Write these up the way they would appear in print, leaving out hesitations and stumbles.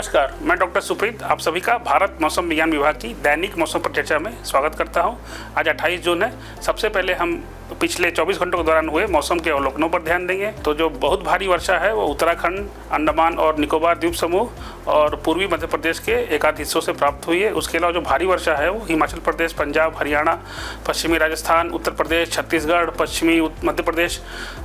नमस्कार, मैं डॉक्टर सुप्रीत आप सभी का भारत मौसम विज्ञान विभाग की दैनिक मौसम पर चर्चा में स्वागत करता हूं। आज 28 जून है। सबसे पहले हम पिछले 24 घंटों के दौरान हुए मौसम के अवलोकनों पर ध्यान देंगे। तो जो बहुत भारी वर्षा है वो उत्तराखंड, अंडमान और निकोबार द्वीप समूह और पूर्वी मध्य प्रदेश के एकाध हिस्सों से प्राप्त हुई है। उसके अलावा जो भारी वर्षा है वो हिमाचल प्रदेश, पंजाब, हरियाणा, पश्चिमी राजस्थान, उत्तर प्रदेश, छत्तीसगढ़, पश्चिमी मध्य प्रदेश,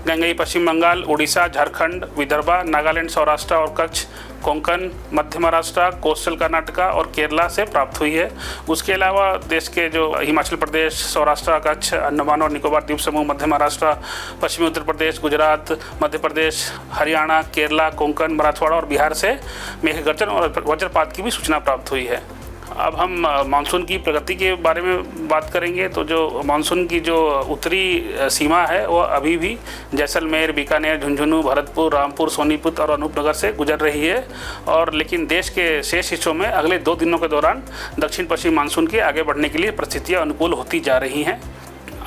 गंगई पश्चिम बंगाल, उड़ीसा, झारखंड, विदर्भा, नागालैंड, सौराष्ट्र और कच्छ, कोंकण, मध्य महाराष्ट्र, कोस्टल कर्नाटका और केरला से प्राप्त हुई है। उसके अलावा देश के जो हिमाचल प्रदेश, सौराष्ट्र, कच्छ, अंडमान और निकोबार द्वीप समूह, मध्य महाराष्ट्र, पश्चिमी उत्तर प्रदेश, गुजरात, मध्य प्रदेश, हरियाणा, केरला, कोंकण, मराठवाड़ा और बिहार से मेघगर्जन और वज्रपात की भी सूचना प्राप्त हुई है। अब हम मानसून की प्रगति के बारे में बात करेंगे। तो जो मानसून की जो उत्तरी सीमा है वो अभी भी जैसलमेर, बीकानेर, झुंझुनू, भरतपुर, रामपुर, सोनीपत और अनूपनगर से गुजर रही है। और लेकिन देश के शेष हिस्सों में अगले 2 दिनों के दौरान दक्षिण पश्चिम मानसून के आगे बढ़ने के लिए परिस्थितियाँ अनुकूल होती जा रही हैं।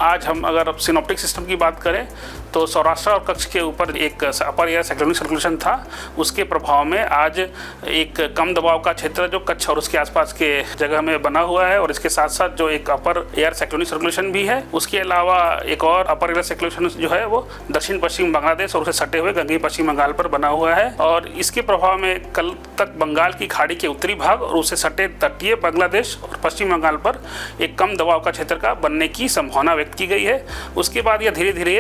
आज हम अगर सिनॉप्टिक सिस्टम की बात करें तो सौराष्ट्र और कच्छ के ऊपर एक अपर एयर साइक्लोनिक सर्कुलेशन था। उसके प्रभाव में आज एक कम दबाव का क्षेत्र जो कच्छ और उसके आसपास के जगह में बना हुआ है और इसके साथ साथ जो एक अपर एयर साइक्लोनिक सर्कुलेशन भी है। उसके अलावा एक और अपर एयर साइक्लोनेशन जो है वो दक्षिण पश्चिम बांग्लादेश और उसे सटे हुए गंगई पश्चिम बंगाल पर बना हुआ है। और इसके प्रभाव में कल तक बंगाल की खाड़ी के उत्तरी भाग और उसे सटे तटीय बांग्लादेश और पश्चिम बंगाल पर एक कम दबाव का क्षेत्र का बनने की संभावना व्यक्त की गई है। उसके बाद यह धीरे धीरे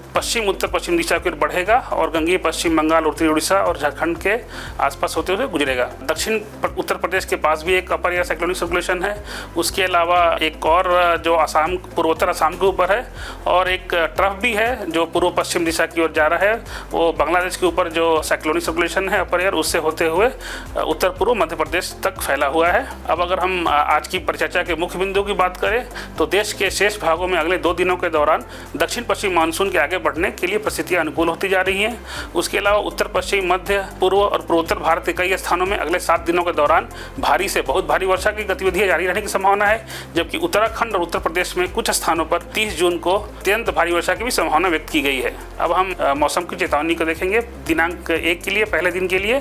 पश्चिम उत्तर पश्चिम दिशा की ओर बढ़ेगा और गंगई पश्चिम बंगाल, उत्तरी उड़ीसा और झारखंड के आसपास होते हुए गुजरेगा। दक्षिण उत्तर प्रदेश के पास भी एक अपर एयर साइक्लोनिक सर्कुलेशन है। उसके अलावा एक और जो असम, पूर्वोत्तर असम के ऊपर है और एक ट्रफ भी है जो पूर्व पश्चिम दिशा की ओर जा रहा है। वो बांग्लादेश के ऊपर जो साइक्लोनिक सर्कुलेशन है अपर एयर, उससे होते हुए उत्तर पूर्व मध्य प्रदेश तक फैला हुआ है। अब अगर हम आज की परिचर्चा के मुख्य बिंदुओं की बात करें तो देश के शेष भागों में अगले 2 दिनों के दौरान दक्षिण पश्चिम मानसून के आगे बढ़ने के लिए परिस्थितियां अनुकूल होती जा रही हैं। उसके अलावा उत्तर पश्चिम, मध्य, पूर्व और पूर्वोत्तर भारत के कई स्थानों में अगले 7 दिनों के दौरान भारी से बहुत भारी वर्षा की गतिविधियां जारी रहने की संभावना है। जबकि उत्तराखंड और उत्तर प्रदेश में कुछ स्थानों पर 30 जून को अत्यंत भारी वर्षा की भी संभावना व्यक्त की गई है। अब हम मौसम की चेतावनी को देखेंगे। दिनांक 1 के लिए, पहले दिन के लिए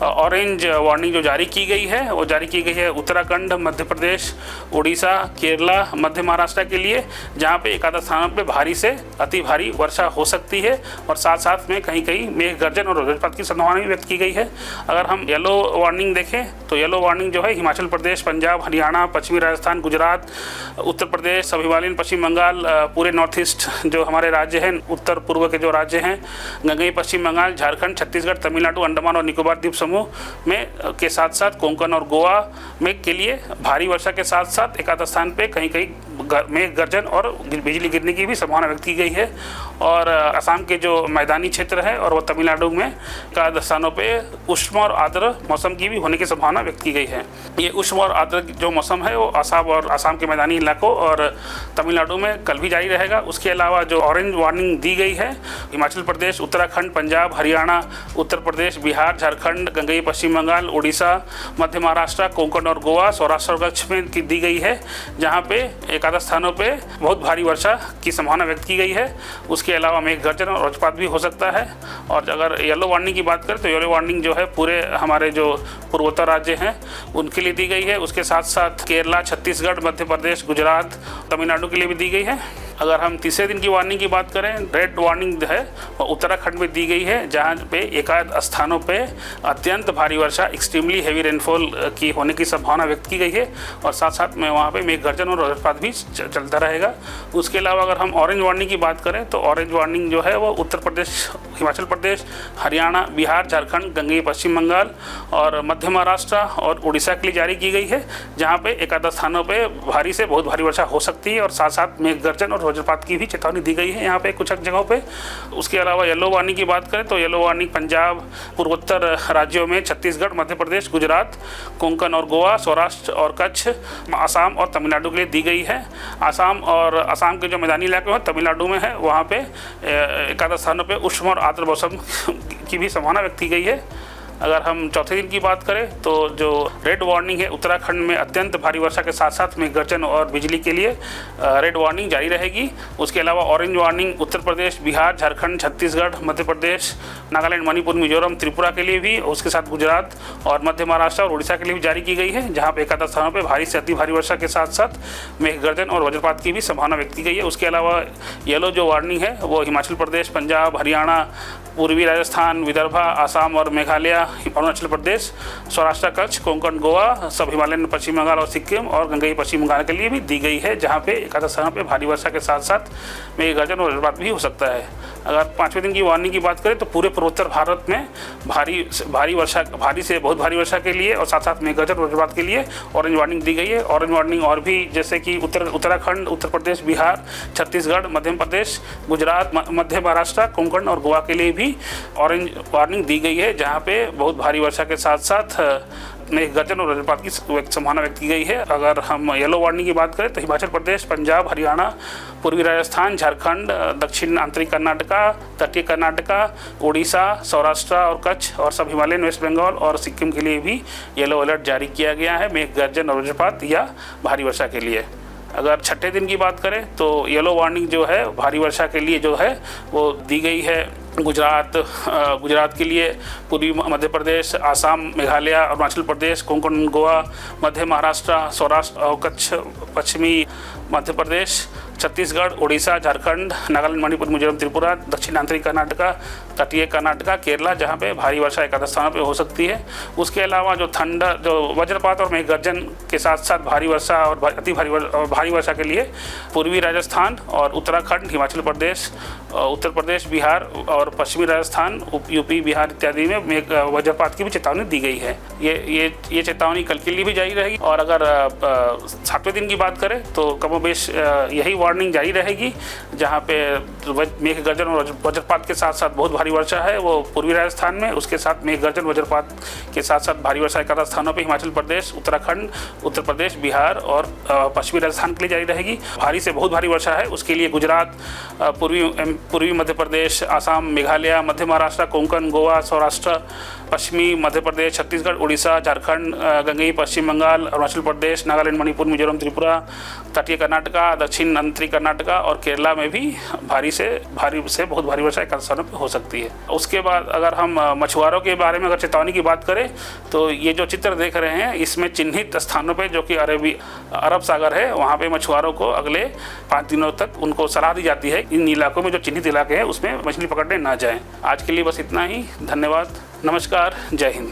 ऑरेंज वार्निंग जो जारी की गई है वो जारी की गई है उत्तराखंड, मध्य प्रदेश, उड़ीसा, केरला, मध्य महाराष्ट्र के लिए, जहाँ पे एकाध स्थानों पे भारी से अति भारी वर्षा हो सकती है और साथ साथ में कहीं कहीं मेघ गर्जन और वज्रपात की संभावना भी व्यक्त की गई है। अगर हम येलो वार्निंग देखें तो येलो वार्निंग जो है हिमाचल प्रदेश, पंजाब, हरियाणा, पश्चिमी राजस्थान, गुजरात, उत्तर प्रदेश, सब हिमालयन पश्चिम बंगाल, पूरे नॉर्थ ईस्ट जो हमारे राज्य हैं, उत्तर पूर्व के जो राज्य हैं, गंगई पश्चिम बंगाल, झारखंड, छत्तीसगढ़, तमिलनाडु, अंडमान और निकोबार द्वीप समूह में के साथ साथ कोंकण और गोवा में के लिए भारी वर्षा के साथ साथ एकाध स्थान पे कहीं कहीं मेघ गर्जन और बिजली गिरने की भी संभावना व्यक्त की गई है। और असम के जो मैदानी क्षेत्र है और वो तमिलनाडु में एकाध स्थानों पे उष्ण और आर्द्र मौसम की भी होने की संभावना व्यक्त की गई है। ये उष्ण और आर्द्र जो मौसम है वो असम के मैदानी इलाकों और तमिलनाडु में कल भी जारी रहेगा। उसके अलावा जो ऑरेंज वार्निंग दी गई है हिमाचल प्रदेश, उत्तराखंड, पंजाब, हरियाणा, उत्तर प्रदेश, बिहार, झारखंड, गंगई पश्चिम बंगाल, उड़ीसा, मध्य महाराष्ट्र, कोंकण और गोवा, सौराष्ट्र और कच्छ में दी गई है, जहाँ पे एकाध स्थानों पे बहुत भारी वर्षा की संभावना व्यक्त की गई है। उसके अलावा मेघ गर्जन और वज्रपात भी हो सकता है। और अगर येलो वार्निंग की बात करें तो येलो वार्निंग जो है पूरे हमारे जो पूर्वोत्तर राज्य हैं उनके लिए दी गई है। उसके साथ साथ केरला, छत्तीसगढ़, मध्य प्रदेश, गुजरात, तमिलनाडु के लिए भी दी गई है। अगर हम तीसरे दिन की वार्निंग की बात करें, रेड वार्निंग है वो उत्तराखंड में दी गई है, जहाँ पे एकाध स्थानों पे अत्यंत भारी वर्षा, एक्सट्रीमली हेवी रेनफॉल की होने की संभावना व्यक्त की गई है और साथ साथ में वहाँ पे मेघ गर्जन और वज्रपात भी चलता रहेगा। उसके अलावा अगर हम ऑरेंज वार्निंग की बात करें तो ऑरेंज वार्निंग जो है वो उत्तर प्रदेश, हिमाचल प्रदेश, हरियाणा, बिहार, झारखंड, गंगई पश्चिम बंगाल और मध्य महाराष्ट्र और उड़ीसा के लिए जारी की गई है, जहाँ पे एकाध स्थानों पे भारी से बहुत भारी वर्षा हो सकती है और साथ साथ मेघ गर्जन और वज्रपात की भी चेतावनी दी गई है यहाँ पे कुछ जगहों पे। उसके अलावा येलो वार्निंग की बात करें तो येलो वार्निंग पंजाब, पूर्वोत्तर राज्यों में छत्तीसगढ़, मध्य प्रदेश, गुजरात, कोंकण और गोवा, सौराष्ट्र और कच्छ, असम और तमिलनाडु के लिए दी गई है। असम के जो मैदानी इलाके हैं तमिलनाडु में है, वहाँ पे एकाध स्थानों पे उष्ण और आर्द्र मौसम की भी संभावना व्यक्त की गई है। अगर हम चौथे दिन की बात करें तो जो रेड वार्निंग है, उत्तराखंड में अत्यंत भारी वर्षा के साथ साथ में गर्जन और बिजली के लिए रेड वार्निंग जारी रहेगी। उसके अलावा ऑरेंज वार्निंग उत्तर प्रदेश, बिहार, झारखंड, छत्तीसगढ़, मध्य प्रदेश, नागालैंड, मणिपुर, मिजोरम, त्रिपुरा के लिए भी, उसके साथ गुजरात और मध्य महाराष्ट्र और उड़ीसा के लिए भी जारी की गई है, जहाँ पे एकाधिक स्थानों पर भारी से अति भारी वर्षा के साथ साथ मेघ गर्जन और वज्रपात की भी संभावना व्यक्त की गई है। उसके अलावा येलो जो वार्निंग है वो हिमाचल प्रदेश, पंजाब, हरियाणा, पूर्वी राजस्थान, विदर्भ, आसाम और मेघालय, अरुणाचल प्रदेश, सौराष्ट्र, कच्छ, कोंकण, गोवा, सब हिमालयन, पश्चिम बंगाल और सिक्किम और गंगई पश्चिम बंगाल के लिए भी दी गई है, जहां पे एकाधिक स्थानों पे भारी वर्षा के साथ साथ मेघ गर्जन और वज्रपात भी हो सकता है। अगर 5वें दिन की वार्निंग की बात करें तो पूरे पूर्वोत्तर भारत में भारी से बहुत भारी वर्षा के लिए और साथ साथ मेघ गर्जन और वज्रपात के लिए ऑरेंज वार्निंग दी गई है। ऑरेंज वार्निंग और भी जैसे कि उत्तराखंड, उत्तर प्रदेश, बिहार, छत्तीसगढ़, मध्य प्रदेश, गुजरात, मध्य महाराष्ट्र, कोंकण और गोवा के लिए भी ऑरेंज वार्निंग दी गई है, जहां पे बहुत भारी वर्षा के साथ साथ मेघ गर्जन और वज्रपात की संभावना व्यक्त की गई है। अगर हम येलो वार्निंग की बात करें तो हिमाचल प्रदेश, पंजाब, हरियाणा, पूर्वी राजस्थान, झारखंड, दक्षिण आंतरिक कर्नाटका, तटीय कर्नाटका, उड़ीसा, सौराष्ट्र और कच्छ और सब हिमालयन, वेस्ट बंगाल और सिक्किम के लिए भी येलो अलर्ट जारी किया गया है मेघ गर्जन और वज्रपात या भारी वर्षा के लिए। अगर छठे दिन की बात करें तो येलो वार्निंग जो है भारी वर्षा के लिए जो है वो दी गई है गुजरात के लिए, पूर्वी मध्य प्रदेश, आसाम, मेघालय, अरुणाचल प्रदेश, कोंकण, गोवा, मध्य महाराष्ट्र, सौराष्ट्र और कच्छ, पश्चिमी मध्य प्रदेश, छत्तीसगढ़, उड़ीसा, झारखंड, नागालैंड, मणिपुर, मिजोरम, त्रिपुरा, दक्षिण आंतरिक कर्नाटका, तटीय कर्नाटका, केरला, जहाँ पे भारी वर्षा एकाधिक स्थानों पे हो सकती है। उसके अलावा जो वज्रपात और मेघ गर्जन के साथ साथ भारी वर्षा और भारी वर्षा के लिए पूर्वी राजस्थान और उत्तराखंड, हिमाचल प्रदेश, उत्तर प्रदेश, बिहार और पश्चिमी राजस्थान, यूपी, बिहार इत्यादि में वज्रपात की भी चेतावनी दी गई है। ये चेतावनी कल के लिए भी जारी रहेगी। और अगर 7वें दिन की बात करें तो कमोबेश यही वार्निंग जारी रहेगी, जहां पे मेघ गर्जन और वज्रपात के साथ साथ बहुत भारी वर्षा है वो पूर्वी राजस्थान में, उसके साथ मेघ गर्जन वज्रपात के साथ साथ भारी वर्षा एकाधिक स्थानों पे हिमाचल प्रदेश, उत्तराखंड, उत्तर प्रदेश, बिहार और पश्चिमी राजस्थान के लिए जारी रहेगी। भारी से बहुत भारी वर्षा है उसके लिए गुजरात, पूर्वी मध्य प्रदेश, आसाम, मेघालय, मध्य महाराष्ट्र, कोंकण, गोवा, सौराष्ट्र, पश्चिमी मध्य प्रदेश, छत्तीसगढ़, उड़ीसा, झारखंड, गंगई पश्चिम बंगाल, अरुणाचल प्रदेश, नागालैंड, मणिपुर, मिजोरम, त्रिपुरा, तटीय कर्नाटका, दक्षिण आंतरिक कर्नाटका और केरला में भी भारी से बहुत भारी वर्षा एकाधिक स्थानों पर हो सकती है। उसके बाद अगर हम मछुआरों के बारे में अगर चेतावनी की बात करें तो ये जो चित्र देख रहे हैं इसमें चिन्हित स्थानों पे जो कि अरब सागर है वहाँ पे मछुआरों को अगले 5 दिनों तक उनको सलाह दी जाती है इन इलाकों में जो चिन्हित इलाके हैं उसमें मछली पकड़ने ना जाएं। आज के लिए बस इतना ही। धन्यवाद, नमस्कार, जय हिंद।